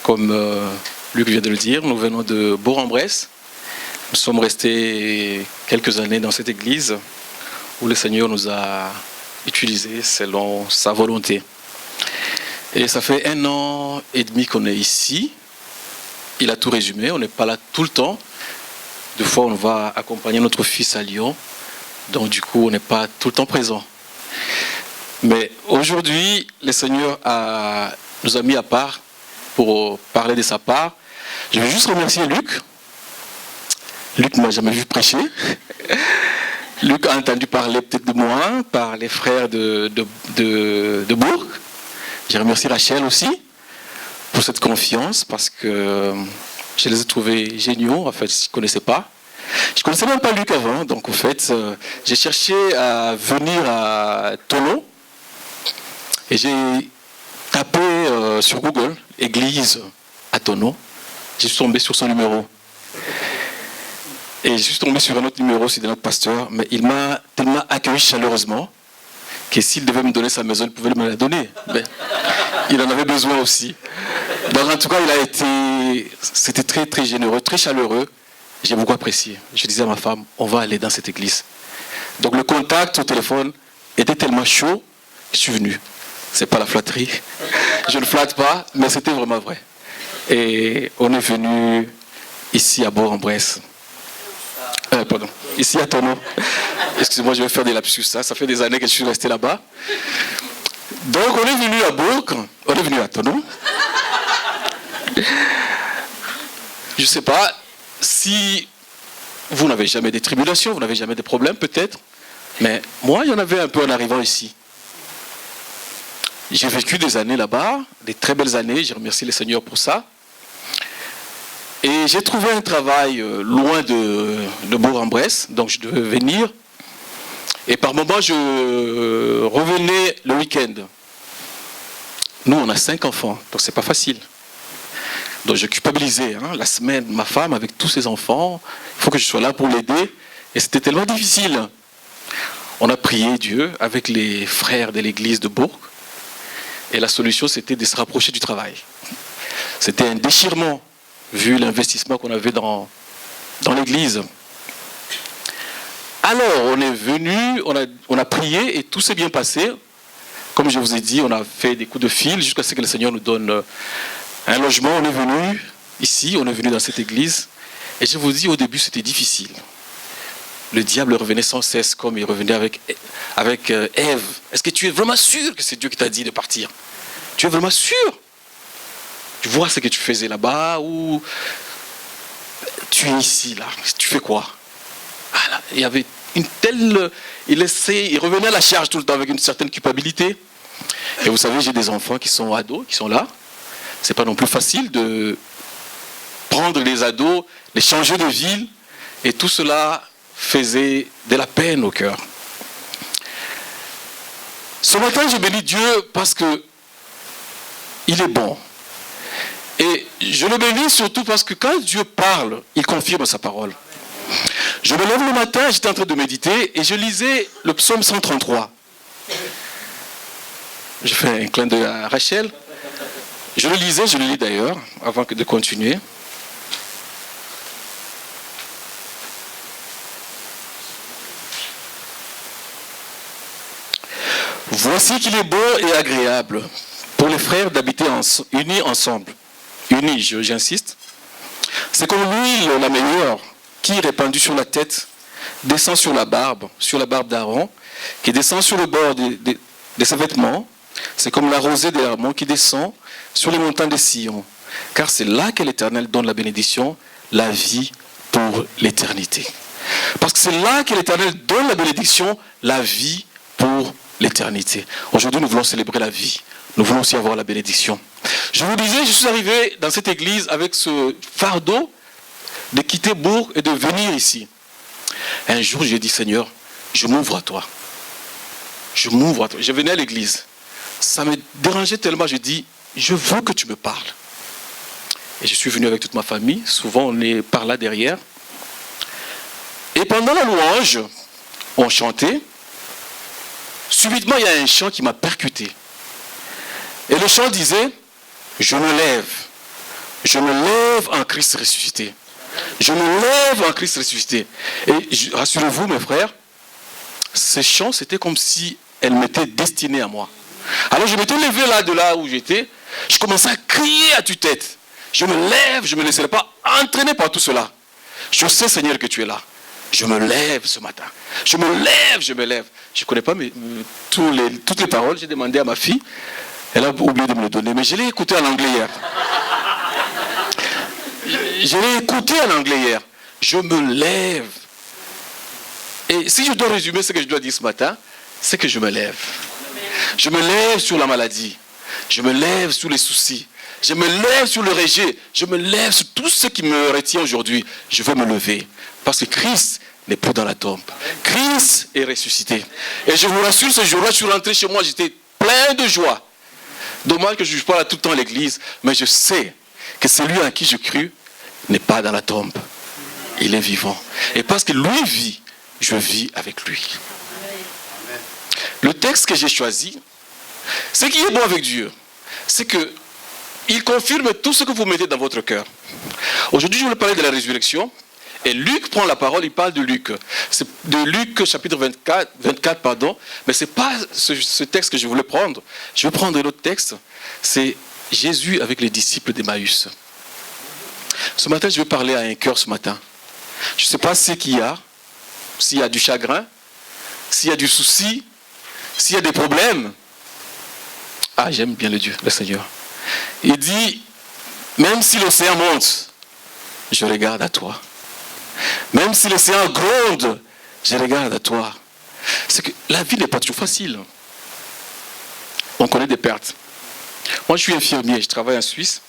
Comme Luc vient de le dire, nous venons de Bourg-en-Bresse. Nous sommes restés quelques années dans cette église où le Seigneur nous a utilisés selon sa volonté. Et ça fait 1 an et demi qu'on est ici. Il a tout résumé, on n'est pas là tout le temps. Des fois, on va accompagner notre fils à Lyon. Donc du coup, on n'est pas tout le temps présent. Mais aujourd'hui, le Seigneur nous a mis à part pour parler de sa part. Je vais juste remercier Luc. Luc ne m'a jamais vu prêcher. Luc a entendu parler peut-être de moi par les frères de Bourg. Je remercie Rachel aussi pour cette confiance parce que je les ai trouvés géniaux. En fait, je ne connaissais pas. Je ne connaissais même pas Luc avant. Donc en fait, j'ai cherché à venir à Tonon et j'ai tapé sur Google « Église à Tonon ». Je suis tombé sur son numéro. Et je suis tombé sur un autre numéro, c'est de notre pasteur, mais il m'a tellement accueilli chaleureusement que s'il devait me donner sa maison, il pouvait me la donner. Mais il en avait besoin aussi. Donc en tout cas, c'était très très généreux, très chaleureux. J'ai beaucoup apprécié. Je disais à ma femme, on va aller dans cette église. Donc le contact au téléphone était tellement chaud, je suis venu. C'est pas la flatterie. Je ne flatte pas, mais c'était vraiment vrai. Et on est venu ici à Bourg-en-Bresse. Pardon, ici à Tonon. Excusez-moi, je vais faire des lapsus. Ça fait des années que je suis resté là-bas. Donc on est venu à Bourg, on est venu à Tonon. Je ne sais pas si vous n'avez jamais des tribulations, vous n'avez jamais des problèmes peut-être, mais moi il y en avait un peu en arrivant ici. J'ai vécu des années là-bas, des très belles années, je remercie le Seigneur pour ça. Et j'ai trouvé un travail loin de Bourg-en-Bresse, donc je devais venir. Et par moments, je revenais le week-end. Nous, on a 5 enfants, donc c'est pas facile. Donc je culpabilisais la semaine, ma femme avec tous ses enfants, il faut que je sois là pour l'aider. Et c'était tellement difficile. On a prié Dieu avec les frères de l'église de Bourg. Et la solution, c'était de se rapprocher du travail. C'était un déchirement, vu l'investissement qu'on avait dans l'église. Alors, on est venu, on a prié et tout s'est bien passé. Comme je vous ai dit, on a fait des coups de fil jusqu'à ce que le Seigneur nous donne un logement. On est venu ici, on est venu dans cette église. Et je vous dis, au début, c'était difficile. Le diable revenait sans cesse, comme il revenait avec Ève. Est-ce que tu es vraiment sûr que c'est Dieu qui t'a dit de partir? Tu es vraiment sûr? Tu vois ce que tu faisais là-bas ou tu es ici, là? Tu fais quoi? Il y avait une telle... Il revenait à la charge tout le temps avec une certaine culpabilité. Et vous savez, j'ai des enfants qui sont ados, qui sont là. C'est pas non plus facile de prendre les ados, les changer de ville. Et tout cela faisait de la peine au cœur. Ce matin, je bénis Dieu parce que il est bon. Et je le bénis surtout parce que quand Dieu parle, il confirme sa parole. Je me lève le matin, j'étais en train de méditer et je lisais le psaume 133. Je fais un clin d'œil à Rachel. Je le lisais, je le lis d'ailleurs, avant de continuer. Voici qu'il est beau et agréable pour les frères d'habiter unis ensemble. Unis, j'insiste. C'est comme l'huile la meilleure qui, répandue sur la tête, descend sur la barbe d'Aaron, qui descend sur le bord de ses vêtements. C'est comme la rosée de l'Hermon qui descend sur les montagnes de Sion. Car c'est là que l'Éternel donne la bénédiction, la vie pour l'éternité. Parce que c'est là que l'Éternel donne la bénédiction, la vie pour l'éternité. Aujourd'hui, nous voulons célébrer la vie. Nous voulons aussi avoir la bénédiction. Je vous disais, je suis arrivé dans cette église avec ce fardeau de quitter Bourg et de venir ici. Un jour, j'ai dit, Seigneur, je m'ouvre à toi. Je m'ouvre à toi. Je venais à l'église. Ça me dérangeait tellement, je dis, je veux que tu me parles. Et je suis venu avec toute ma famille. Souvent, on est par là derrière. Et pendant la louange, on chantait. Subitement, il y a un chant qui m'a percuté. Et le chant disait, je me lève Je me lève en Christ ressuscité. Je me lève en Christ ressuscité. Et rassurez-vous, mes frères, ces chants, c'était comme si elles m'étaient destinées à moi. Alors je m'étais levé là, de là où j'étais. Je commençais à crier à tue-tête. Je me lève, je ne me laisserai pas entraîner par tout cela. Je sais, Seigneur, que tu es là. Je me lève ce matin. Je me lève, je me lève. Je ne connais pas toutes les paroles. J'ai demandé à ma fille. Elle a oublié de me le donner. Mais je l'ai écouté en anglais hier. Je l'ai écouté en anglais hier. Je me lève. Et si je dois résumer ce que je dois dire ce matin, c'est que je me lève. Je me lève sur la maladie. Je me lève sur les soucis. Je me lève sur le rejet. Je me lève sur tout ce qui me retient aujourd'hui. Je veux me lever. Parce que Christ n'est plus dans la tombe. Christ est ressuscité. Et je vous rassure, ce jour-là, je suis rentré chez moi, j'étais plein de joie. Dommage que je ne suis pas là tout le temps à l'église, mais je sais que celui en qui je crus n'est pas dans la tombe. Il est vivant. Et parce que lui vit, je vis avec lui. Le texte que j'ai choisi, ce qui est bon avec Dieu, c'est que il confirme tout ce que vous mettez dans votre cœur. Aujourd'hui, je voulais parler de la résurrection. Et Luc prend la parole, il parle de Luc. C'est de Luc chapitre 24 mais ce n'est pas ce texte que je voulais prendre. Je vais prendre un autre texte. C'est Jésus avec les disciples d'Emmaüs. Ce matin, je vais parler à un cœur ce matin. Je ne sais pas ce qu'il y a, s'il y a du chagrin, s'il y a du souci, s'il y a des problèmes. Ah, j'aime bien le Dieu, le Seigneur. Il dit, même si l'océan monte, je regarde à toi. Même si l'océan gronde, je regarde à toi. C'est que la vie n'est pas toujours facile. On connaît des pertes. Moi, je suis infirmier, je travaille en Suisse.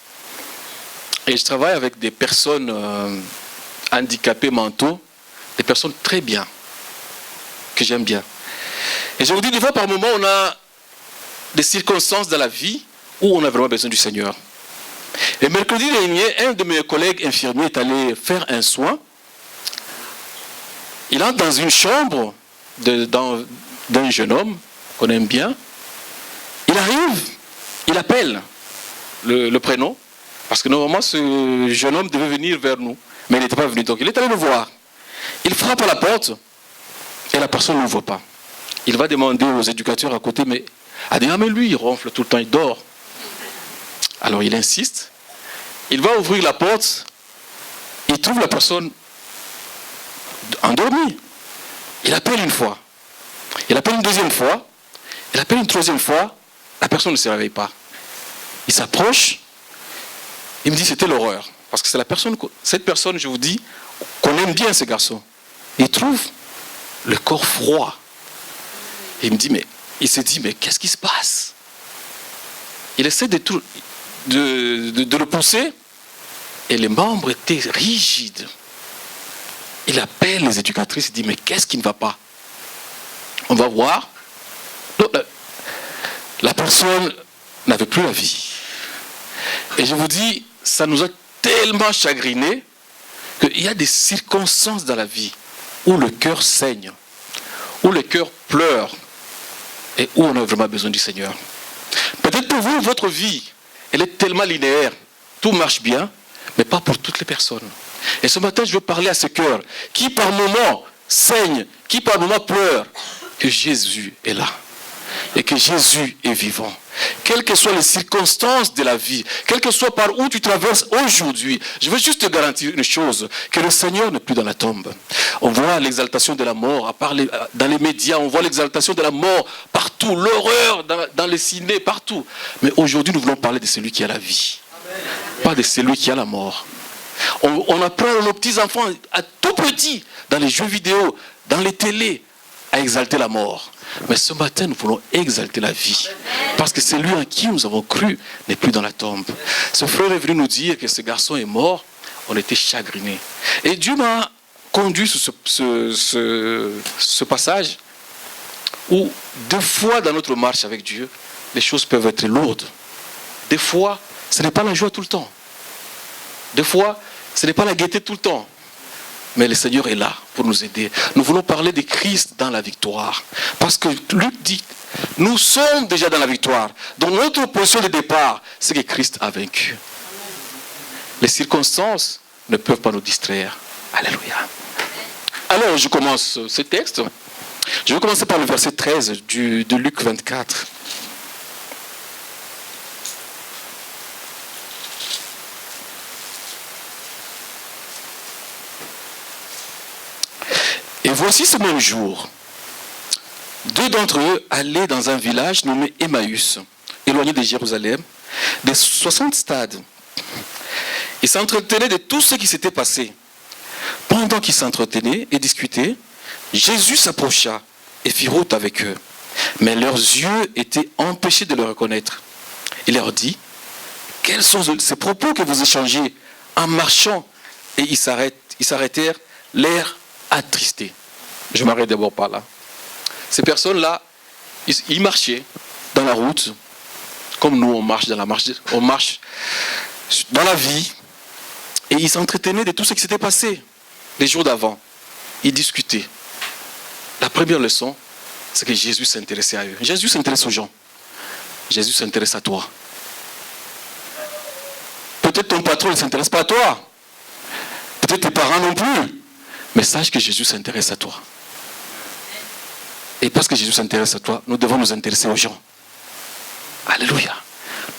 Et je travaille avec des personnes handicapées mentaux, des personnes très bien, que j'aime bien. Et je vous dis, des fois, par moment, on a des circonstances dans la vie où on a vraiment besoin du Seigneur. Et mercredi dernier, un de mes collègues infirmiers est allé faire un soin. Il entre dans une chambre d'un jeune homme qu'on aime bien. Il arrive, il appelle le prénom, parce que normalement ce jeune homme devait venir vers nous, mais il n'était pas venu, donc il est allé le voir. Il frappe à la porte et la personne ne l'ouvre pas. Il va demander aux éducateurs à côté, mais lui il ronfle tout le temps, il dort. Alors il insiste, il va ouvrir la porte, il trouve la personne endormi. Il appelle une fois. Il appelle une deuxième fois. Il appelle une troisième fois. La personne ne se réveille pas. Il s'approche. Il me dit c'était l'horreur. Parce que c'est cette personne, je vous dis, qu'on aime bien ce garçon. Il trouve le corps froid. Et il se dit, mais qu'est-ce qui se passe? Il essaie de le pousser. Et les membres étaient rigides. Il appelle les éducatrices, il dit, mais qu'est-ce qui ne va pas? On va voir. Donc, la personne n'avait plus la vie. Et je vous dis, ça nous a tellement chagrinés qu'il y a des circonstances dans la vie où le cœur saigne, où le cœur pleure et où on a vraiment besoin du Seigneur. Peut-être pour vous, votre vie, elle est tellement linéaire. Tout marche bien, mais pas pour toutes les personnes. Et ce matin, je veux parler à ce cœur qui par moments saigne, qui par moments pleure, que Jésus est là et que Jésus est vivant. Quelles que soient les circonstances de la vie, quel que soit par où tu traverses aujourd'hui, je veux juste te garantir une chose, que le Seigneur n'est plus dans la tombe. On voit l'exaltation de la mort, dans les médias, on voit l'exaltation de la mort partout, l'horreur dans les ciné, partout. Mais aujourd'hui, nous voulons parler de celui qui a la vie, pas de celui qui a la mort. On apprend à nos petits-enfants, à tout petits, dans les jeux vidéo, dans les télés, à exalter la mort. Mais ce matin, nous voulons exalter la vie. Parce que celui en qui nous avons cru n'est plus dans la tombe. Ce frère est venu nous dire que ce garçon est mort. On était chagrinés. Et Dieu m'a conduit sur ce passage où, deux fois dans notre marche avec Dieu, les choses peuvent être lourdes. Des fois, ce n'est pas la joie tout le temps. Des fois, ce n'est pas la gaieté tout le temps. Mais le Seigneur est là pour nous aider. Nous voulons parler de Christ dans la victoire. Parce que Luc dit, nous sommes déjà dans la victoire. Donc notre position de départ, c'est que Christ a vaincu. Les circonstances ne peuvent pas nous distraire. Alléluia. Alors, je commence ce texte. Je vais commencer par le verset 13 de Luc 24. Et voici ce même jour, 2 d'entre eux allaient dans un village nommé Emmaüs, éloigné de Jérusalem, des 60 stades. Ils s'entretenaient de tout ce qui s'était passé. Pendant qu'ils s'entretenaient et discutaient, Jésus s'approcha et fit route avec eux. Mais leurs yeux étaient empêchés de le reconnaître. Il leur dit, « Quels sont ces propos que vous échangez en marchant ?» Et ils s'arrêtèrent, l'air attristé. Je m'arrête d'abord par là. Ces personnes-là, ils marchaient dans la route, comme nous on marche dans la vie, et ils s'entretenaient de tout ce qui s'était passé les jours d'avant. Ils discutaient. La première leçon, c'est que Jésus s'intéressait à eux. Jésus s'intéresse aux gens. Jésus s'intéresse à toi. Peut-être ton patron ne s'intéresse pas à toi. Peut-être tes parents non plus. Mais sache que Jésus s'intéresse à toi. Et parce que Jésus s'intéresse à toi, nous devons nous intéresser aux gens. Alléluia.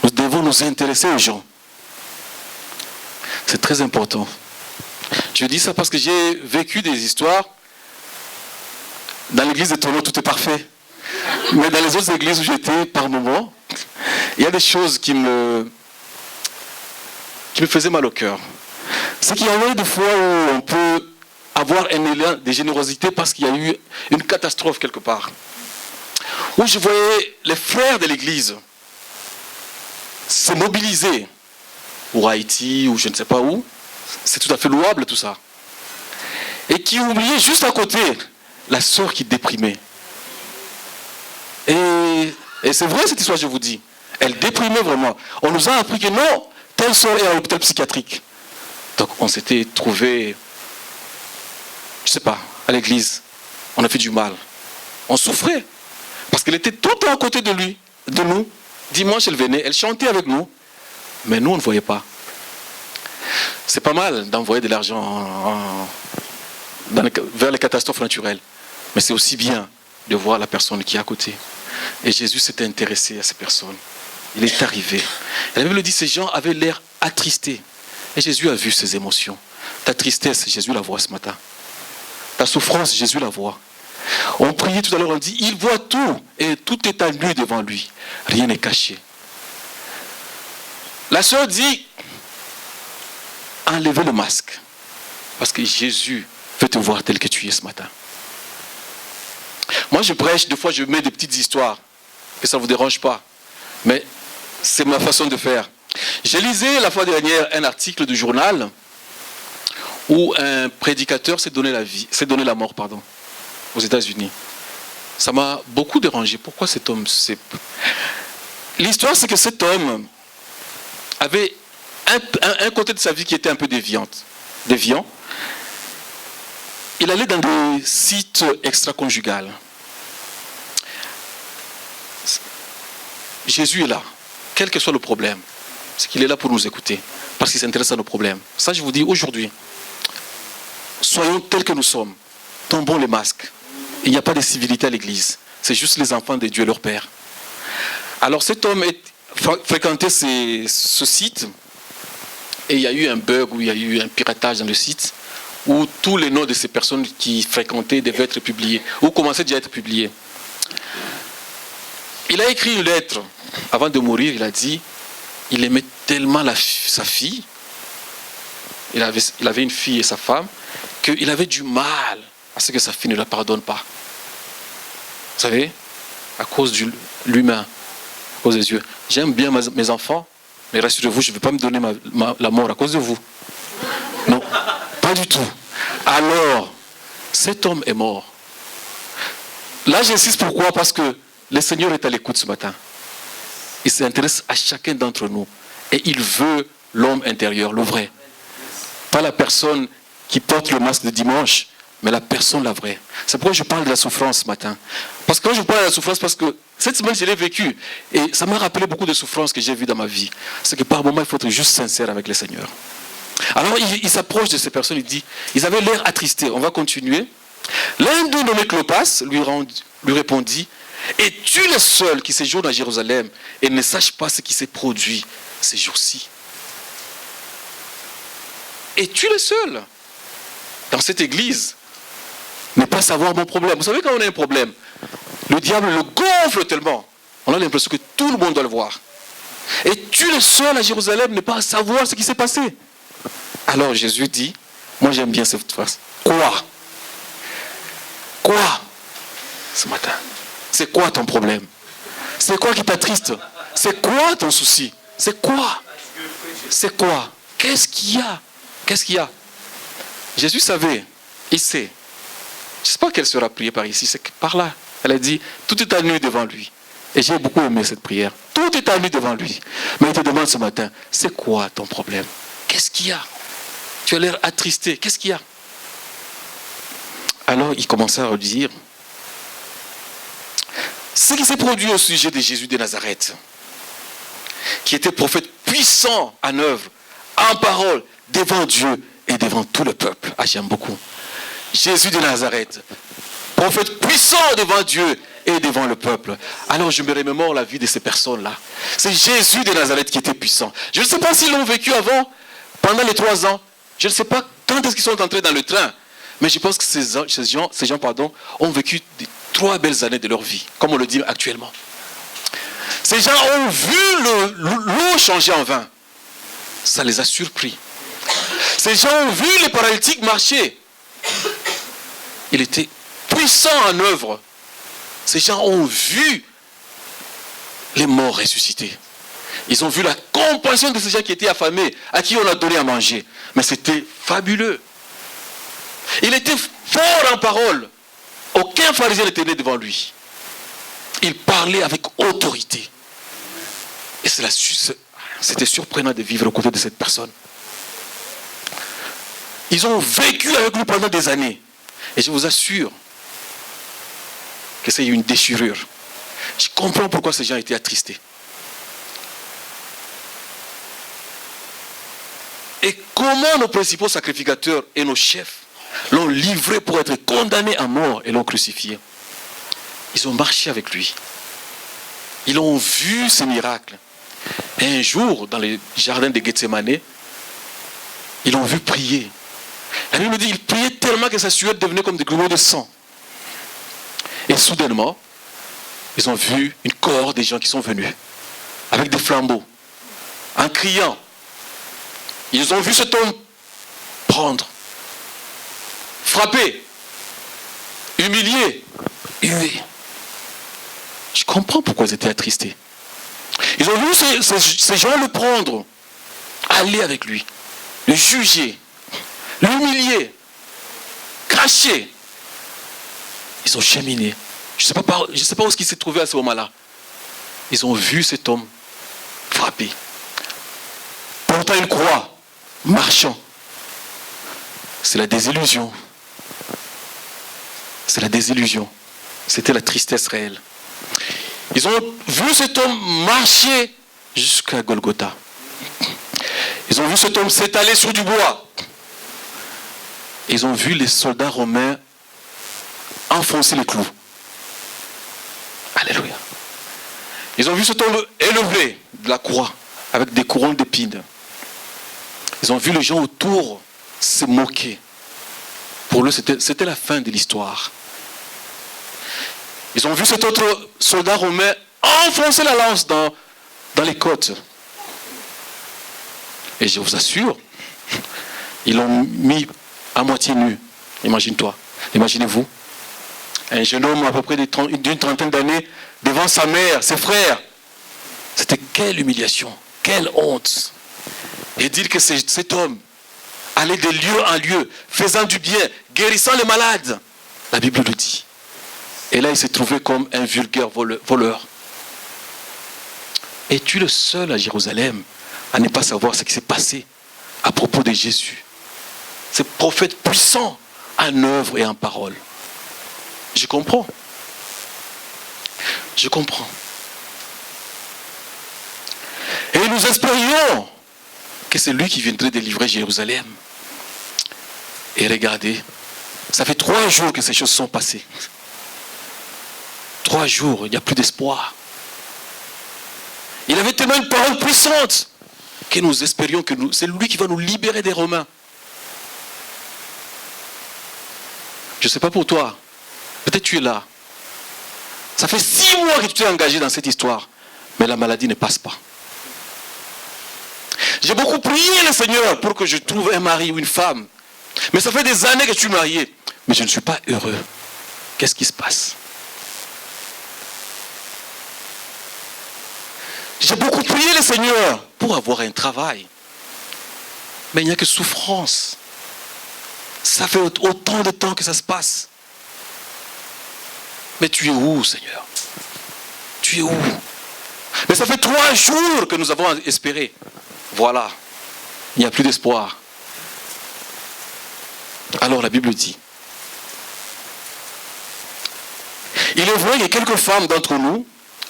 Nous devons nous intéresser aux gens. C'est très important. Je dis ça parce que j'ai vécu des histoires. Dans l'église de Tono, tout est parfait. Mais dans les autres églises où j'étais, par moments, il y a des choses qui me faisaient mal au cœur. C'est qu'il y avait des fois où on peut avoir un élan de générosité parce qu'il y a eu une catastrophe quelque part. Où je voyais les frères de l'église se mobiliser pour Haïti ou je ne sais pas où. C'est tout à fait louable tout ça. Et qui oubliait juste à côté la sœur qui déprimait. Et c'est vrai cette histoire, je vous dis. Elle déprimait vraiment. On nous a appris que non, telle sœur est à l'hôpital psychiatrique. Donc on s'était trouvé, je ne sais pas, à l'église. On a fait du mal. On souffrait. Parce qu'elle était tout le temps à côté de nous. Dimanche, elle venait, elle chantait avec nous. Mais nous, on ne voyait pas. C'est pas mal d'envoyer de l'argent vers les catastrophes naturelles. Mais c'est aussi bien de voir la personne qui est à côté. Et Jésus s'était intéressé à ces personnes. Il est arrivé. Et la Bible dit, ces gens avaient l'air attristés. Et Jésus a vu ces émotions. Ta tristesse, Jésus la voit ce matin. Ta souffrance, Jésus la voit. On priait tout à l'heure, on dit, il voit tout. Et tout est à nu devant lui. Rien n'est caché. La sœur dit, enlevez le masque. Parce que Jésus veut te voir tel que tu es ce matin. Moi je prêche, des fois je mets des petites histoires. Que ça ne vous dérange pas. Mais c'est ma façon de faire. J'ai lisé la fois dernière un article du journal où un prédicateur s'est donné la mort, aux États-Unis. Ça m'a beaucoup dérangé. Pourquoi cet homme L'histoire, c'est que cet homme avait un côté de sa vie qui était un peu déviant. Il allait dans des sites extra-conjugales. Jésus est là, quel que soit le problème. C'est qu'il est là pour nous écouter, parce qu'il s'intéresse à nos problèmes. Ça, je vous dis aujourd'hui, soyons tels que nous sommes, tombons les masques. Il n'y a pas de civilité à l'église, c'est juste les enfants de Dieu, leur Père. Alors cet homme fréquentait ce site, et il y a eu un bug, ou il y a eu un piratage dans le site, où tous les noms de ces personnes qui fréquentaient devaient être publiés, ou commençaient déjà à être publiés. Il a écrit une lettre, avant de mourir, il a dit, il aimait tellement sa fille, il avait une fille et sa femme, qu'il avait du mal à ce que sa fille ne la pardonne pas. Vous savez, à cause de l'humain, à cause des yeux. J'aime bien mes enfants, mais rassurez-vous, je ne vais pas me donner la mort à cause de vous. Non, pas du tout. Alors, cet homme est mort. Là, j'insiste pourquoi? Parce que le Seigneur est à l'écoute ce matin. Il s'intéresse à chacun d'entre nous. Et il veut l'homme intérieur, le vrai. Pas la personne qui porte le masque de dimanche, mais la personne la vraie. C'est pourquoi je parle de la souffrance ce matin. Parce que quand je parle de la souffrance, parce que cette semaine, je l'ai vécue. Et ça m'a rappelé beaucoup de souffrances que j'ai vues dans ma vie. C'est que par moments, il faut être juste sincère avec le Seigneur. Alors il s'approche de ces personnes, il dit, ils avaient l'air attristés. On va continuer. L'un d'eux nommé Clopas lui répondit, es-tu le seul qui séjourne à Jérusalem et ne sache pas ce qui s'est produit ces jours-ci? Es-tu le seul dans cette église ne pas savoir mon problème? Vous savez, quand on a un problème, le diable le gonfle tellement. On a l'impression que tout le monde doit le voir. Es-tu le seul à Jérusalem ne pas savoir ce qui s'est passé? Alors Jésus dit, moi j'aime bien cette phrase. Quoi? Quoi? Ce matin. C'est quoi ton problème? C'est quoi qui t'attriste? C'est quoi ton souci? C'est quoi? C'est quoi? Qu'est-ce qu'il y a? Qu'est-ce qu'il y a? Jésus savait, il sait. Je ne sais pas qu'elle sera priée par ici, c'est par là. Elle a dit, tout est à nu devant lui. Et j'ai beaucoup aimé cette prière. Tout est à nu devant lui. Mais il te demande ce matin, c'est quoi ton problème? Qu'est-ce qu'il y a? Tu as l'air attristé, qu'est-ce qu'il y a? Alors il commença à dire ce qui s'est produit au sujet de Jésus de Nazareth, qui était prophète puissant en œuvre, en parole, devant Dieu et devant tout le peuple. Ah, j'aime beaucoup. Jésus de Nazareth, prophète puissant devant Dieu et devant le peuple. Alors je me remémore la vie de ces personnes-là. C'est Jésus de Nazareth qui était puissant. Je ne sais pas s'ils l'ont vécu avant, pendant les 3 ans. Je ne sais pas quand est-ce qu'ils sont entrés dans le train. Mais je pense que ces gens ont vécu 3 belles années de leur vie, comme on le dit actuellement. Ces gens ont vu l'eau changer en vin. Ça les a surpris. Ces gens ont vu les paralytiques marcher. Il était puissant en œuvre. Ces gens ont vu les morts ressuscités. Ils ont vu la compassion de ces gens qui étaient affamés, à qui on a donné à manger. Mais c'était fabuleux. Il était fort en parole. Aucun pharisien n'était né devant lui. Il parlait avec autorité. Et c'était surprenant de vivre aux côtés de cette personne. Ils ont vécu avec lui pendant des années. Et je vous assure que c'est une déchirure. Je comprends pourquoi ces gens étaient attristés. Et comment nos principaux sacrificateurs et nos chefs l'ont livré pour être condamné à mort et l'ont crucifié. Ils ont marché avec lui. Ils ont vu ces miracles. Et un jour, dans les jardins de Gethsemane, ils l'ont vu prier. La Bible dit qu'il priait tellement que sa sueur devenait comme des grumeaux de sang. Et soudainement, ils ont vu une cohorte des gens qui sont venus, avec des flambeaux, en criant. Ils ont vu cet homme prendre, frapper, humilier, huer. Je comprends pourquoi ils étaient attristés. Ils ont vu ces gens le prendre, aller avec lui, le juger, l'humilier, cracher. Ils ont cheminé. Je ne sais pas où il s'est trouvé à ce moment-là. Ils ont vu cet homme frapper, portant une croix, marchant. C'est la désillusion. C'est la désillusion. C'était la tristesse réelle. Ils ont vu cet homme marcher jusqu'à Golgotha. Ils ont vu cet homme s'étaler sur du bois. Ils ont vu les soldats romains enfoncer les clous. Alléluia. Ils ont vu cet homme élevé de la croix avec des couronnes d'épines. Ils ont vu les gens autour se moquer. Pour eux, c'était la fin de l'histoire. Ils ont vu cet autre soldat romain enfoncer la lance dans les côtes. Et je vous assure, ils l'ont mis à moitié nu. Imagine-toi, imaginez-vous. Un jeune homme à peu près d'une trentaine d'années devant sa mère, ses frères. C'était quelle humiliation, quelle honte. Et dire que cet homme allait de lieu en lieu, faisant du bien, guérissant les malades. La Bible le dit. Et là, il s'est trouvé comme un vulgaire voleur. Es-tu le seul à Jérusalem à ne pas savoir ce qui s'est passé à propos de Jésus? Ce prophète puissant en œuvre et en parole. Je comprends. Je comprends. Et nous espérions que c'est lui qui viendrait délivrer Jérusalem. Et regardez, ça fait 3 jours que ces choses sont passées. 3 jours, il n'y a plus d'espoir. Il avait tellement une parole puissante que nous espérions que c'est lui qui va nous libérer des Romains. Je ne sais pas pour toi, peut-être tu es là. Ça fait 6 mois que tu t'es engagé dans cette histoire, mais la maladie ne passe pas. J'ai beaucoup prié le Seigneur pour que je trouve un mari ou une femme. Mais ça fait des années que je suis marié, mais je ne suis pas heureux. Qu'est-ce qui se passe? J'ai beaucoup prié le Seigneur pour avoir un travail. Mais il n'y a que souffrance. Ça fait autant de temps que ça se passe. Mais tu es où, Seigneur? Tu es où? Mais ça fait 3 jours que nous avons espéré. Voilà. Il n'y a plus d'espoir. Alors la Bible dit, il est vrai que quelques femmes d'entre nous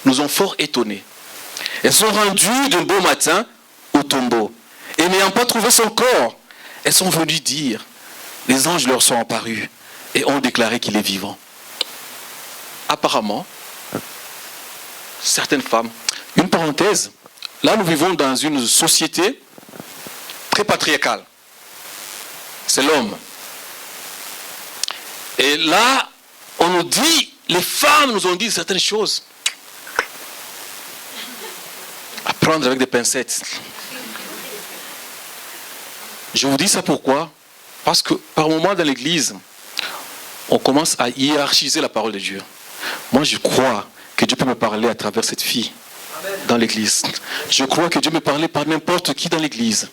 nous ont fort étonnés. Elles sont rendues d'un beau matin au tombeau. Et n'ayant pas trouvé son corps, elles sont venues dire, les anges leur sont apparus et ont déclaré qu'il est vivant. Apparemment, certaines femmes, une parenthèse, là nous vivons dans une société très patriarcale. C'est l'homme. Et là, on nous dit, les femmes nous ont dit certaines choses. À prendre avec des pincettes. Je vous dis ça pourquoi? Parce que par moments dans l'église, on commence à hiérarchiser la parole de Dieu. Moi, je crois que Dieu peut me parler à travers cette fille dans l'église. Je crois que Dieu me parlait par n'importe qui dans l'église.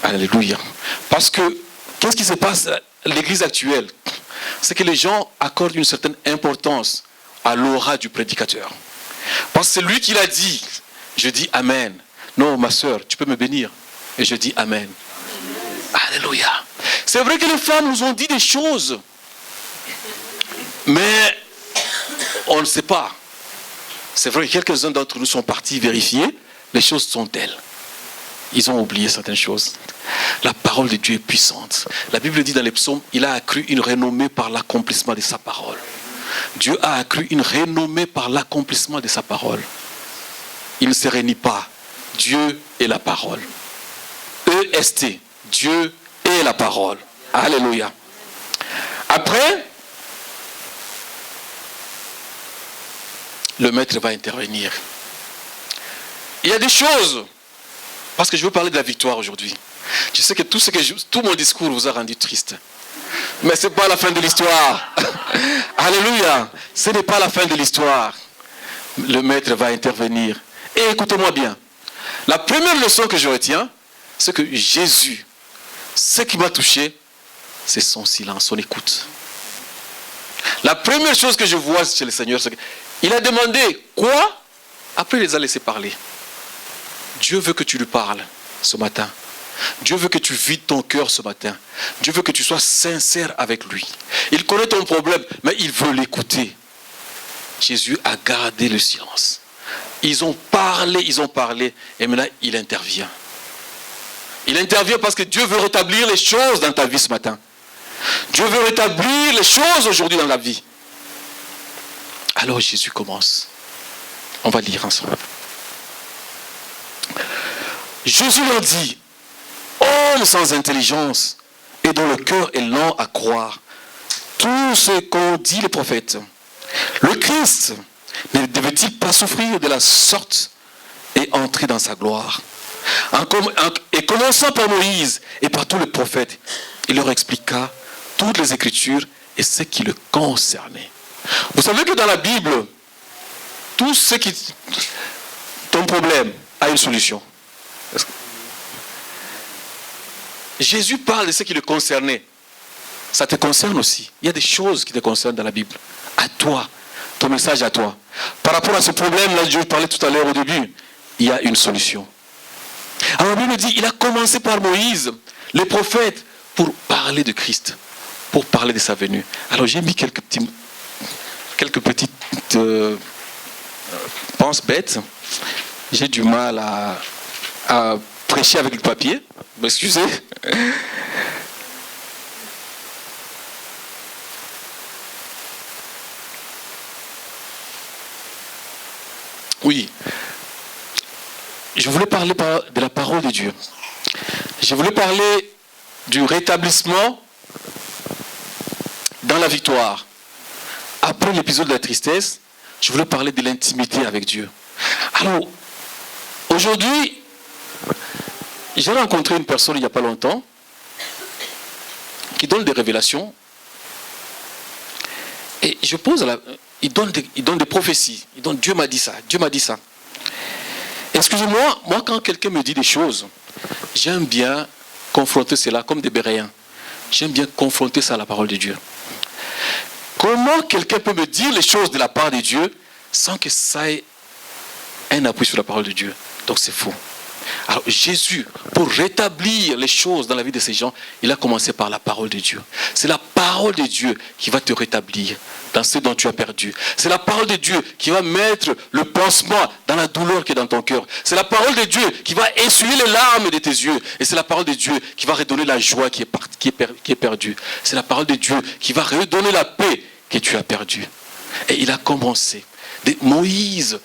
Alléluia. Parce que, qu'est-ce qui se passe à l'église actuelle? C'est que les gens accordent une certaine importance à l'aura du prédicateur. Parce que c'est lui qui l'a dit. Je dis Amen. Non, ma soeur, tu peux me bénir. Et je dis Amen. Alléluia. C'est vrai que les femmes nous ont dit des choses. Mais on ne sait pas. C'est vrai que quelques-uns d'entre nous sont partis vérifier. Les choses sont telles. Ils ont oublié certaines choses. La parole de Dieu est puissante. La Bible dit dans les psaumes, il a accru une renommée par l'accomplissement de sa parole. Dieu a accru une renommée par l'accomplissement de sa parole. Il ne se réunit pas. Dieu est la parole. E-S-T. Dieu est la parole. Alléluia. Après, le maître va intervenir. Il y a des choses, parce que je veux parler de la victoire aujourd'hui. Je sais que tout mon discours vous a rendu triste. Mais ce n'est pas la fin de l'histoire. Alléluia. Ce n'est pas la fin de l'histoire. Le maître va intervenir. Et écoutez-moi bien. La première leçon que je retiens, c'est que Jésus, ce qui m'a touché, c'est son silence, son écoute. La première chose que je vois chez le Seigneur, c'est qu'il a demandé quoi? Après, il les a laissés parler. Dieu veut que tu lui parles ce matin. Dieu veut que tu vides ton cœur ce matin. Dieu veut que tu sois sincère avec lui. Il connaît ton problème, mais il veut l'écouter. Jésus a gardé le silence. Ils ont parlé, et maintenant il intervient. Il intervient parce que Dieu veut rétablir les choses dans ta vie ce matin. Dieu veut rétablir les choses aujourd'hui dans la vie. Alors Jésus commence. On va lire ensemble. Jésus leur dit, homme sans intelligence et dont le cœur est lent à croire tout ce qu'ont dit les prophètes. Le Christ ne devait-il pas souffrir de la sorte et entrer dans sa gloire? Et commençant par Moïse et par tous les prophètes, il leur expliqua toutes les Écritures et ce qui le concernait. Vous savez que dans la Bible, tout ce qui... ton problème a une solution. Jésus parle de ce qui le concernait. Ça te concerne aussi. Il y a des choses qui te concernent dans la Bible. À toi. Ton message à toi. Par rapport à ce problème-là, je parlais tout à l'heure au début, il y a une solution. Alors la Bible dit, il a commencé par Moïse, les prophètes, pour parler de Christ, pour parler de sa venue. Alors j'ai mis quelques petites penses bêtes. J'ai du mal à prêcher avec le papier. M'excusez. Oui. Je voulais parler de la parole de Dieu. Je voulais parler du rétablissement dans la victoire. Après l'épisode de la tristesse, je voulais parler de l'intimité avec Dieu. Alors, aujourd'hui, j'ai rencontré une personne il n'y a pas longtemps qui donne des révélations. Et je pose il donne des prophéties. Dieu m'a dit ça, Dieu m'a dit ça. Excusez-moi, moi quand quelqu'un me dit des choses, j'aime bien confronter cela comme des Béréens. J'aime bien confronter ça à la parole de Dieu. Comment quelqu'un peut me dire les choses de la part de Dieu sans que ça ait un appui sur la parole de Dieu? Donc c'est faux. Alors Jésus, pour rétablir les choses dans la vie de ces gens, il a commencé par la parole de Dieu. C'est la parole de Dieu qui va te rétablir dans ce dont tu as perdu. C'est la parole de Dieu qui va mettre le pansement dans la douleur qui est dans ton cœur. C'est la parole de Dieu qui va essuyer les larmes de tes yeux. Et c'est la parole de Dieu qui va redonner la joie qui est perdue. C'est la parole de Dieu qui va redonner la paix que tu as perdue. Et il a commencé de Moïse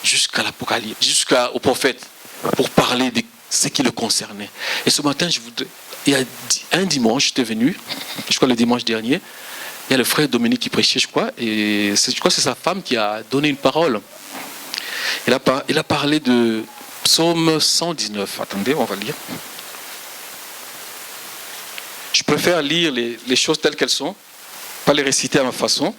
jusqu'à l'Apocalypse, jusqu'au prophète, pour parler de ce qui le concernait. Et ce matin, il y a un dimanche, j'étais venu, je crois le dimanche dernier, il y a le frère Dominique qui prêchait, je crois, et je crois que c'est sa femme qui a donné une parole. Il a parlé de Psaume 119. Attendez, on va lire. Je préfère lire les choses telles qu'elles sont, pas les réciter à ma façon.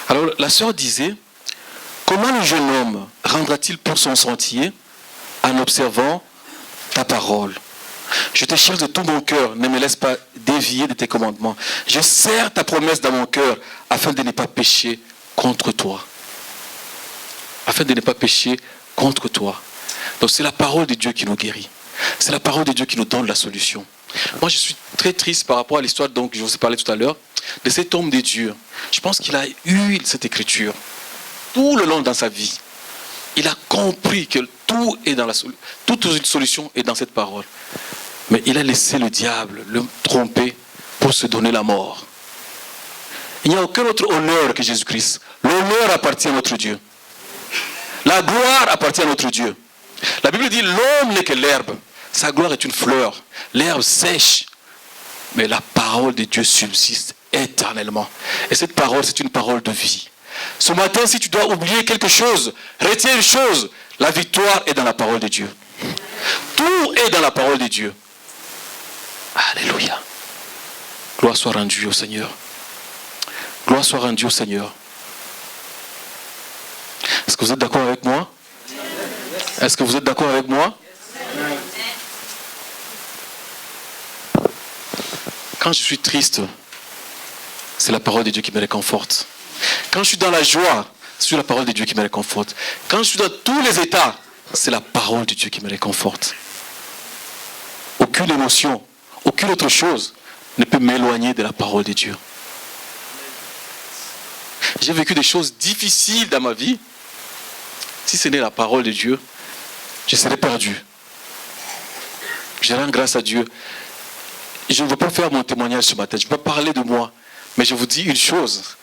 Alors la sœur disait, comment le jeune homme rendra-t-il pour son sentier en observant ta parole? Je te cherche de tout mon cœur, ne me laisse pas dévier de tes commandements. Je serre ta promesse dans mon cœur afin de ne pas pécher contre toi. Afin de ne pas pécher contre toi. Donc c'est la parole de Dieu qui nous guérit. C'est la parole de Dieu qui nous donne la solution. Moi je suis très triste par rapport à l'histoire dont je vous ai parlé tout à l'heure, de cet homme de Dieu. Je pense qu'il a eu cette écriture tout le long dans sa vie. Il a compris que toute solution est dans cette parole. Mais il a laissé le diable le tromper pour se donner la mort. Il n'y a aucun autre honneur que Jésus-Christ. L'honneur appartient à notre Dieu. La gloire appartient à notre Dieu. La Bible dit l'homme n'est que l'herbe. Sa gloire est une fleur. L'herbe sèche. Mais la parole de Dieu subsiste éternellement. Et cette parole, c'est une parole de vie. Ce matin, si tu dois oublier quelque chose, retiens une chose. La victoire est dans la parole de Dieu. Tout est dans la parole de Dieu. Alléluia. Gloire soit rendue au Seigneur. Gloire soit rendue au Seigneur. Est-ce que vous êtes d'accord avec moi? Est-ce que vous êtes d'accord avec moi? Quand je suis triste, c'est la parole de Dieu qui me réconforte. Quand je suis dans la joie, c'est la parole de Dieu qui me réconforte. Quand je suis dans tous les états, c'est la parole de Dieu qui me réconforte. Aucune émotion, aucune autre chose ne peut m'éloigner de la parole de Dieu. J'ai vécu des choses difficiles dans ma vie. Si ce n'est la parole de Dieu, je serais perdu. Je rends grâce à Dieu. Je ne veux pas faire mon témoignage ce matin. Je ne veux pas parler de moi. Mais je vous dis une chose.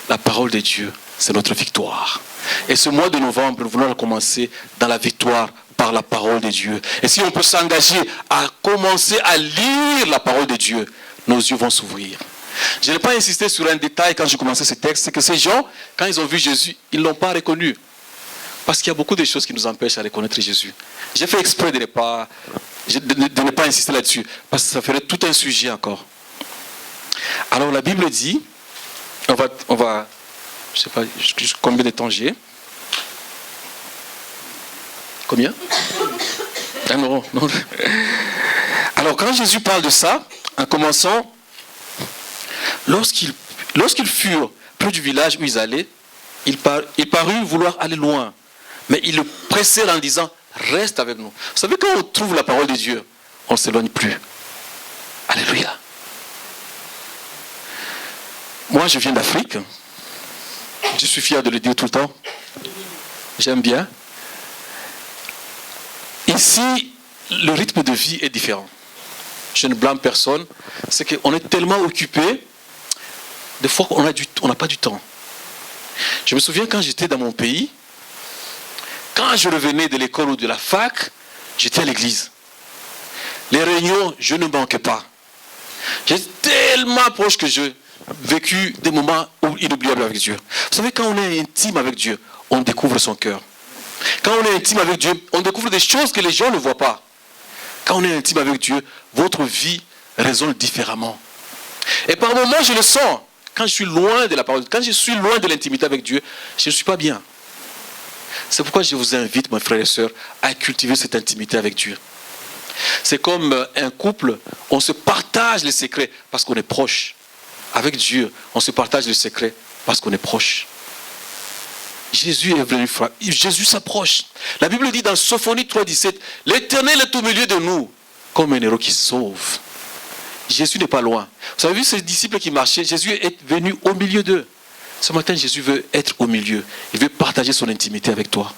La parole de Dieu, c'est notre victoire. Et ce mois de novembre, nous voulons commencer dans la victoire par la parole de Dieu. Et si on peut s'engager à commencer à lire la parole de Dieu, nos yeux vont s'ouvrir. Je n'ai pas insisté sur un détail quand j'ai commencé ce texte. C'est que ces gens, quand ils ont vu Jésus, ils ne l'ont pas reconnu. Parce qu'il y a beaucoup de choses qui nous empêchent à reconnaître Jésus. J'ai fait exprès de ne pas insister là-dessus. Parce que ça ferait tout un sujet encore. Alors la Bible dit, on va je ne sais pas combien de temps j'ai. Combien? 1 euro. Non. Alors quand Jésus parle de ça, en commençant, lorsqu'ils furent près du village où ils allaient, il parut vouloir aller loin. Mais ils le pressèrent en disant, reste avec nous. Vous savez, quand on trouve la parole de Dieu, on ne s'éloigne plus. Alléluia. Moi, je viens d'Afrique. Je suis fier de le dire tout le temps. J'aime bien. Ici, le rythme de vie est différent. Je ne blâme personne. C'est qu'on est tellement occupé, des fois on n'a pas du temps. Je me souviens quand j'étais dans mon pays, quand je revenais de l'école ou de la fac, j'étais à l'église. Les réunions, je ne manquais pas. J'étais tellement proche que j'ai vécu des moments inoubliables avec Dieu. Vous savez, quand on est intime avec Dieu, on découvre son cœur. Quand on est intime avec Dieu, on découvre des choses que les gens ne voient pas. Quand on est intime avec Dieu, votre vie résonne différemment. Et par moments, je le sens. Quand je suis loin de la parole, quand je suis loin de l'intimité avec Dieu, je ne suis pas bien. C'est pourquoi je vous invite, mes frères et sœurs, à cultiver cette intimité avec Dieu. C'est comme un couple, on se partage les secrets parce qu'on est proche. Avec Dieu, on se partage les secrets parce qu'on est proche. Jésus est venu, Jésus s'approche. La Bible dit dans Sophonie 3,17, l'Éternel est au milieu de nous, comme un héros qui sauve. Jésus n'est pas loin. Vous avez vu ces disciples qui marchaient, Jésus est venu au milieu d'eux. Ce matin, Jésus veut être au milieu. Il veut partager son intimité avec toi.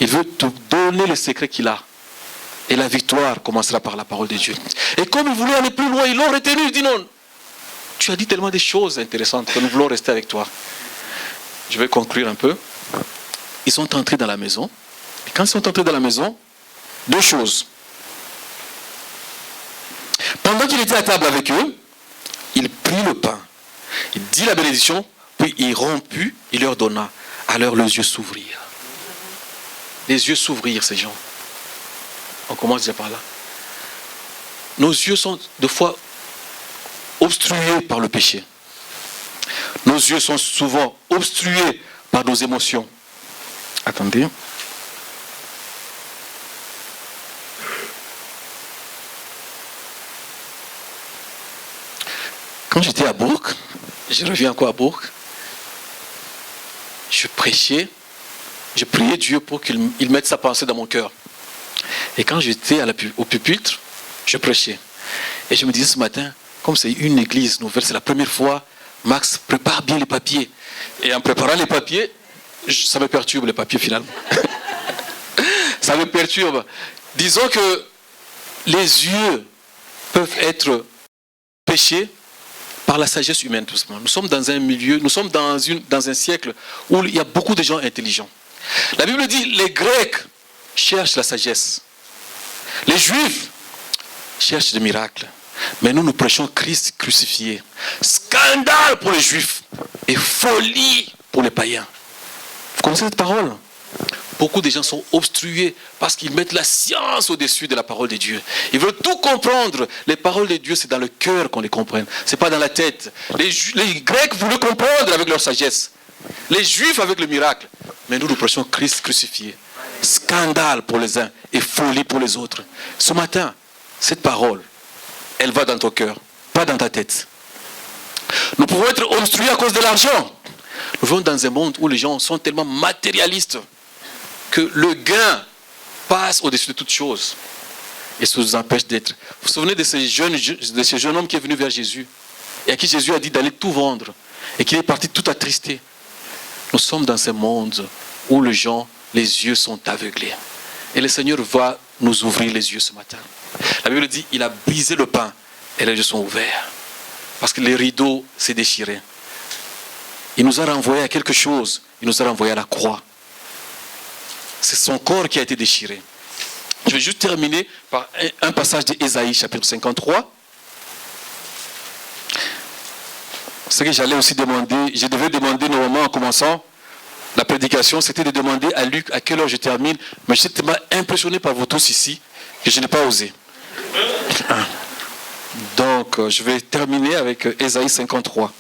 Il veut te donner le secret qu'il a. Et la victoire commencera par la parole de Dieu. Et comme ils voulaient aller plus loin, ils l'ont retenu. Ils disent non, tu as dit tellement de choses intéressantes que nous voulons rester avec toi. Je vais conclure un peu. Ils sont entrés dans la maison. Et quand ils sont entrés dans la maison, deux choses. Pendant qu'il était à table avec eux, il prit le pain. Il dit la bénédiction, puis il romput, il leur donna. Alors leurs yeux s'ouvrirent. Les yeux s'ouvrirent, ces gens. On commence déjà par là. Nos yeux sont des fois obstrués par le péché. Nos yeux sont souvent obstrués par nos émotions. Attendez. Quand j'étais à Bourg, je reviens encore à Bourg, je prêchais, je priais Dieu pour qu'il mette sa pensée dans mon cœur. Et quand j'étais au pupitre, je prêchais. Et je me disais ce matin, comme c'est une église nouvelle, c'est la première fois, Max, prépare bien les papiers. Et en préparant les papiers, ça me perturbe les papiers finalement. Ça me perturbe. Disons que les yeux peuvent être péchés par la sagesse humaine tout simplement. Nous sommes dans un milieu, nous sommes dans un siècle où il y a beaucoup de gens intelligents. La Bible dit, les Grecs cherchent la sagesse. Les Juifs cherchent des miracles. Mais nous prêchons Christ crucifié. Scandale pour les Juifs et folie pour les païens. Vous connaissez cette parole? Beaucoup de gens sont obstrués parce qu'ils mettent la science au-dessus de la parole de Dieu. Ils veulent tout comprendre. Les paroles de Dieu, c'est dans le cœur qu'on les comprenne. Ce n'est pas dans la tête. Les Grecs voulaient comprendre avec leur sagesse. Les Juifs avec le miracle. Mais nous prêchons Christ crucifié. Scandale pour les uns et folie pour les autres. Ce matin, cette parole, elle va dans ton cœur, pas dans ta tête. Nous pouvons être obstrués à cause de l'argent. Nous vivons dans un monde où les gens sont tellement matérialistes que le gain passe au-dessus de toute chose. Et ça nous empêche d'être. Vous vous souvenez de ce jeune homme qui est venu vers Jésus et à qui Jésus a dit d'aller tout vendre et qu'il est parti tout attristé. Nous sommes dans ce monde où les gens, les yeux sont aveuglés. Et le Seigneur va nous ouvrir les yeux ce matin. La Bible dit, il a brisé le pain et les yeux sont ouverts. Parce que les rideaux s'est déchiré. Il nous a renvoyé à quelque chose. Il nous a renvoyé à la croix. C'est son corps qui a été déchiré. Je vais juste terminer par un passage d'Ésaïe, chapitre 53. Ce que j'allais aussi demander, je devais demander normalement en commençant la prédication, c'était de demander à Luc à quelle heure je termine. Mais j'étais tellement impressionné par vous tous ici que je n'ai pas osé. Donc, je vais terminer avec Ésaïe 53.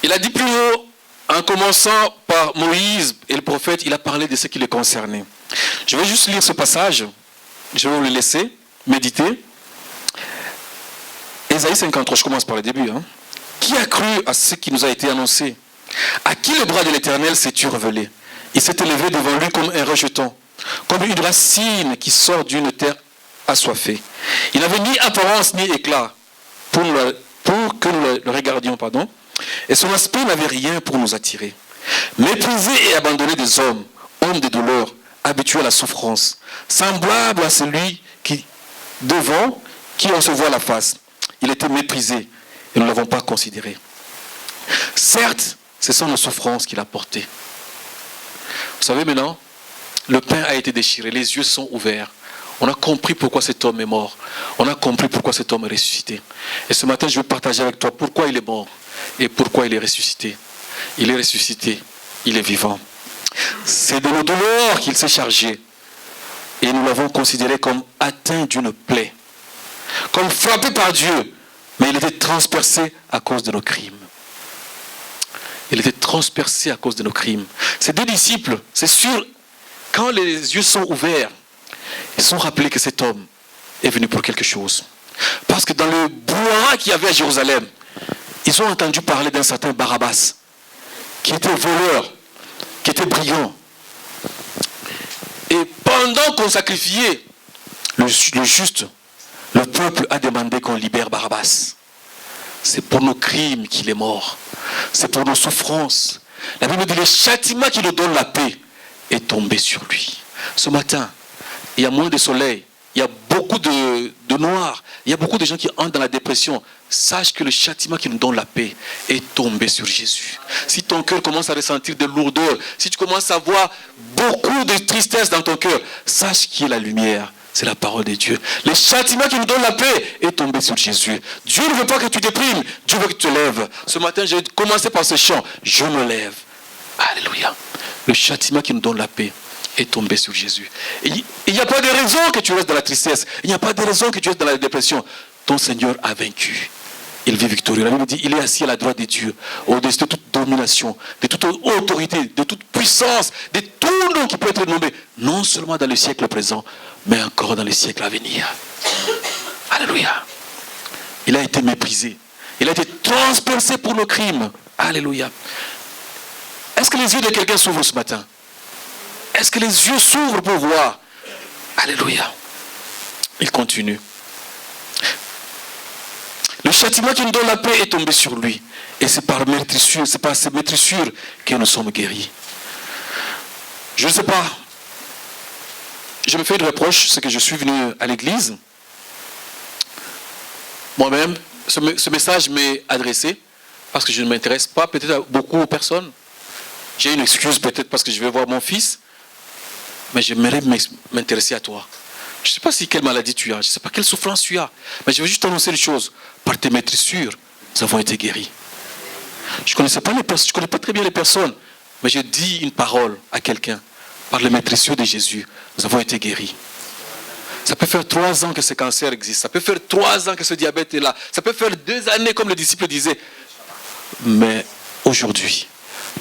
Il a dit plus haut, en commençant par Moïse et le prophète, il a parlé de ce qui les concernait. Je vais juste lire ce passage, je vais vous le laisser méditer. Ésaïe 53, je commence par le début. Qui a cru à ce qui nous a été annoncé? À qui le bras de l'Éternel s'est-tu révélé? Il s'est élevé devant lui comme un rejeton, comme une racine qui sort d'une terre assoiffée. Il n'avait ni apparence ni éclat pour que nous le regardions, et son aspect n'avait rien pour nous attirer. Méprisé et abandonné des hommes, homme de douleur, habitué à la souffrance, semblable à celui devant qui on se voit la face. Il était méprisé et nous ne l'avons pas considéré. Certes, ce sont nos souffrances qu'il a portées. Vous savez maintenant, le pain a été déchiré, les yeux sont ouverts. On a compris pourquoi cet homme est mort. On a compris pourquoi cet homme est ressuscité. Et ce matin, je veux partager avec toi pourquoi il est mort et pourquoi il est ressuscité. Il est ressuscité, il est vivant. C'est de nos douleurs qu'il s'est chargé. Et nous l'avons considéré comme atteint d'une plaie, comme frappé par Dieu. Mais il était transpercé à cause de nos crimes. Il était transpercé à cause de nos crimes. Ces deux disciples, c'est sûr, quand les yeux sont ouverts, ils sont rappelés que cet homme est venu pour quelque chose. Parce que dans le brouhaha qu'il y avait à Jérusalem, ils ont entendu parler d'un certain Barabbas, qui était voleur, qui était brigand. Et pendant qu'on sacrifiait le juste, le peuple a demandé qu'on libère Barabbas. C'est pour nos crimes qu'il est mort. C'est pour nos souffrances. La Bible dit, le châtiment qui nous donne la paix est tombé sur lui. Ce matin, il y a moins de soleil, il y a beaucoup de noir, il y a beaucoup de gens qui entrent dans la dépression. Sache que le châtiment qui nous donne la paix est tombé sur Jésus. Si ton cœur commence à ressentir des lourdeurs, si tu commences à voir beaucoup de tristesse dans ton cœur, sache qu'il y a la lumière. C'est la parole de Dieu. Le châtiment qui nous donne la paix est tombé sur Jésus. Dieu ne veut pas que tu déprimes, Dieu veut que tu te lèves. Ce matin, j'ai commencé par ce chant. Je me lève. Alléluia. Le châtiment qui nous donne la paix est tombé sur Jésus. Il n'y a pas de raison que tu restes dans la tristesse. Il n'y a pas de raison que tu restes dans la dépression. Ton Seigneur a vaincu. Il vit victorieux. La Bible dit, il est assis à la droite de Dieu, au-dessus de toute domination, de toute autorité, de toute puissance, de tout nom qui peut être nommé, non seulement dans le siècle présent, mais encore dans le siècle à venir. Alléluia. Il a été méprisé. Il a été transpercé pour nos crimes. Alléluia. Est-ce que les yeux de quelqu'un s'ouvrent ce matin? Est-ce que les yeux s'ouvrent pour voir? Alléluia. Il continue. Le châtiment qui nous donne la paix est tombé sur lui. Et c'est par ces maîtrissures que nous sommes guéris. Je ne sais pas. Je me fais une reproche, c'est que je suis venu à l'église. Moi-même, ce message m'est adressé parce que je ne m'intéresse pas peut-être à beaucoup aux personnes. J'ai une excuse peut-être parce que je vais voir mon fils. Mais j'aimerais m'intéresser à toi. Je ne sais pas quelle maladie tu as, je ne sais pas quelle souffrance tu as. Mais je veux juste annoncer une chose. Par tes maîtrissures, nous avons été guéris. Je ne connaissais pas les personnes, je connais pas très bien les personnes. Mais je dis une parole à quelqu'un. Par les maîtrissures de Jésus, nous avons été guéris. Ça peut faire 3 ans que ce cancer existe. Ça peut faire 3 ans que ce diabète est là. Ça peut faire 2 années comme le disciple disait. Mais aujourd'hui,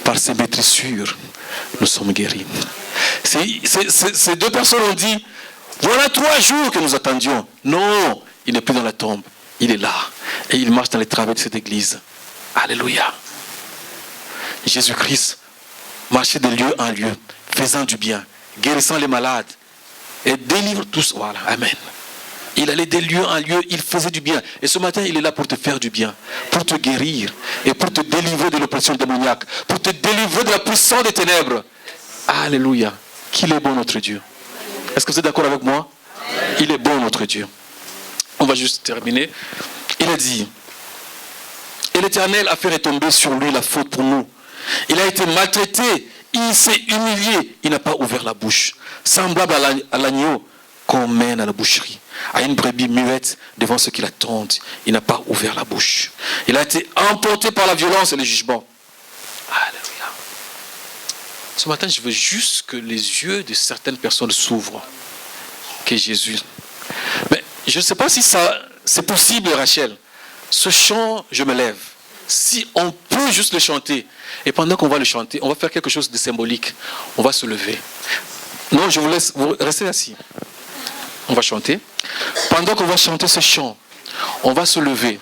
par ces maîtrissures, nous sommes guéris. Ces 2 personnes ont dit, voilà 3 jours que nous attendions. Non, il n'est plus dans la tombe. Il est là. Et il marche dans les travées de cette église. Alléluia. Jésus-Christ marchait de lieu en lieu, faisant du bien, guérissant les malades et délivrant tous. Voilà, amen. Il allait de lieu en lieu, il faisait du bien. Et ce matin, il est là pour te faire du bien, pour te guérir et pour te délivrer de l'oppression démoniaque, pour te délivrer de la puissance des ténèbres. Alléluia. Qu'il est bon notre Dieu. Est-ce que vous êtes d'accord avec moi? Il est bon notre Dieu. On va juste terminer. Il a dit, et l'Éternel a fait retomber sur lui la faute pour nous. Il a été maltraité, il s'est humilié, il n'a pas ouvert la bouche. Semblable à l'agneau qu'on mène à la boucherie, à une brebis muette devant ceux qui l'attendent. Il n'a pas ouvert la bouche. Il a été emporté par la violence et le jugement. Alléluia. Ce matin, je veux juste que les yeux de certaines personnes s'ouvrent. Que Jésus. Mais je ne sais pas si ça, c'est possible, Rachel. Ce chant, je me lève. Si on peut juste le chanter, et pendant qu'on va le chanter, on va faire quelque chose de symbolique. On va se lever. Non, je vous laisse, vous restez assis. On va chanter. Pendant qu'on va chanter ce chant, on va se lever.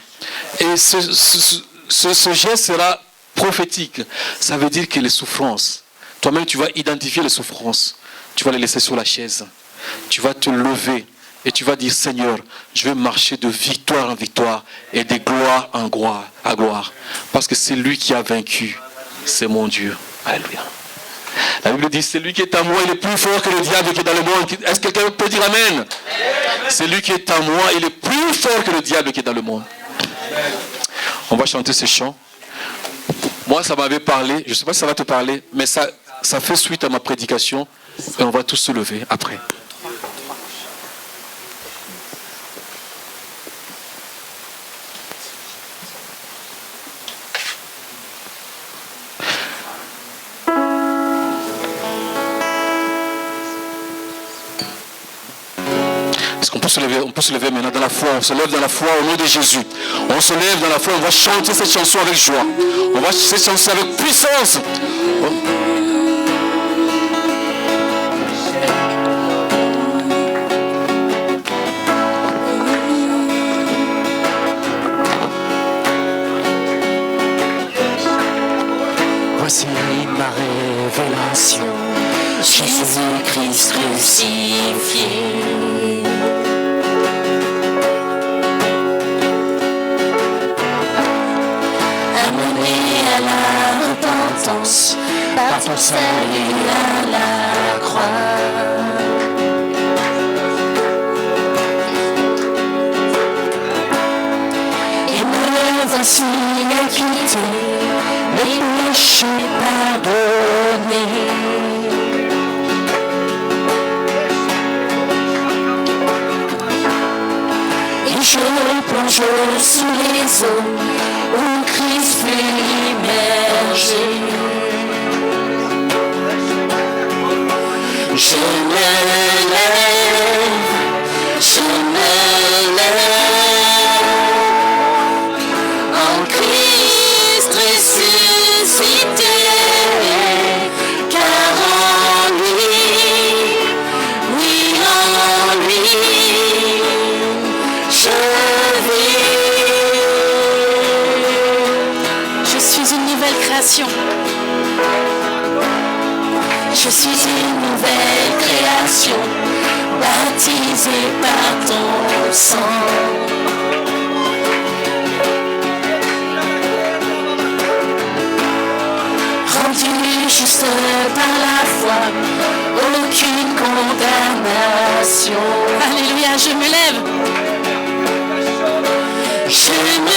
Et ce geste sera prophétique. Ça veut dire que les souffrances Toi-même, tu vas identifier les souffrances. Tu vas les laisser sur la chaise. Tu vas te lever et tu vas dire, Seigneur, je vais marcher de victoire en victoire et de gloire en gloire, à gloire. Parce que c'est lui qui a vaincu. C'est mon Dieu. Alléluia. La Bible dit, c'est lui qui est à moi, il est plus fort que le diable qui est dans le monde. Est-ce que quelqu'un peut dire Amen? C'est lui qui est à moi, il est plus fort que le diable qui est dans le monde. On va chanter ce chant. Moi, ça m'avait parlé, je ne sais pas si ça va te parler, mais ça fait suite à ma prédication et on va tous se lever après. On peut se lever maintenant dans la foi. On se lève dans la foi au nom de Jésus. On se lève dans la foi. On va chanter cette chanson avec joie. On va chanter cette chanson avec puissance. Voici ma révélation. Jésus-Christ crucifié. À la repentance, par ton salut à la croix. Et me voici acquitté, mes péchés pardonnés. Et je plonge sous les eaux où Christ fut immergé. Je me lève, en Christ ressuscité, car en lui, oui en lui, je vis. Je suis une nouvelle création. Je suis une nouvelle création, baptisée par ton sang. Rendu juste par la foi, aucune condamnation. Alléluia, je me lève. Je me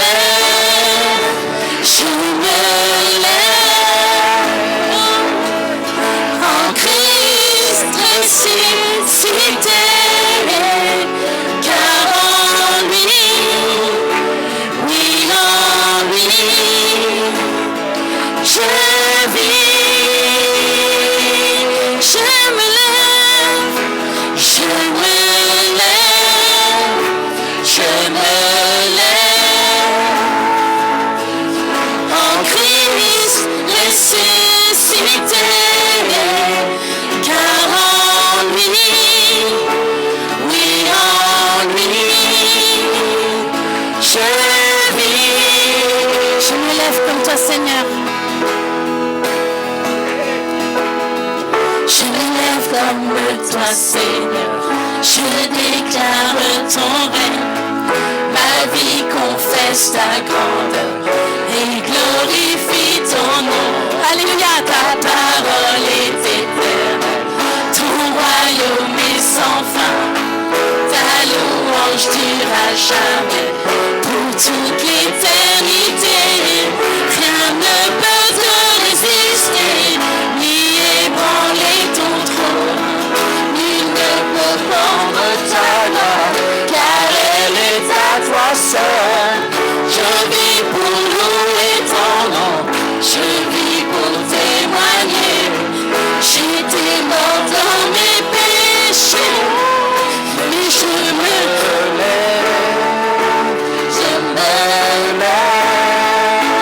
lève, je me lève, en Christ ressuscité, car en lui, oui en lui, je vis. Je me lève, je me lève, je me lève, en Christ ressuscité, car en lui, oui en lui, je vis. Je me lève comme toi, Seigneur. Je me lève comme toi, Seigneur. Je déclare ton règne. Ma vie confesse ta grandeur et glorifie ton nom. Alléluia, ta parole est éternelle. Ton royaume est sans fin. Ta louange durera jamais. Pour toute l'éternité, rien ne peut te résister, ni ébranler ton trône. Nul ne peut prendre ta gloire, car elle est à toi seul. Je vis pour louer ton nom, je vis pour témoigner. J'étais mort dans mes péchés, mais je me lève, je me lève,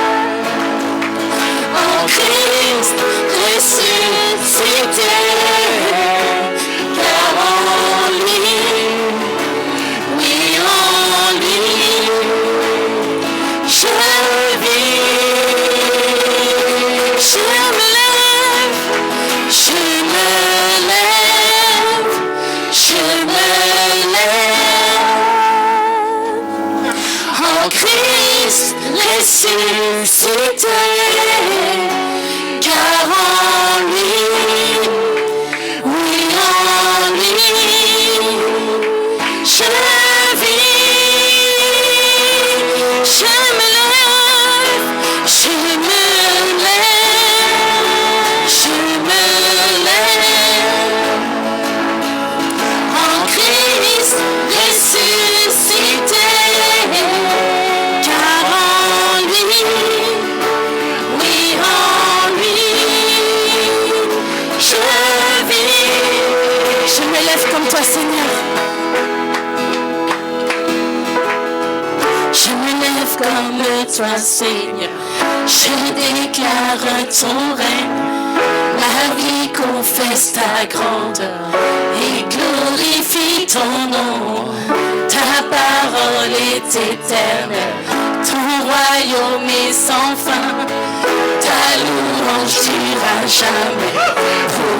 en Christ ressuscité, car en lui, oui en lui, je vis, je me lève, je me lève, je me lève, en Christ ressuscité, car en lui, oui en lui, je vis, je me lève comme toi Seigneur. Je me lève comme toi, Seigneur. Je déclare ton règne. Ma vie confesse ta grandeur et glorifie ton nom. Ta parole est éternelle. Ton royaume est sans fin. Ta louange durera jamais. Pour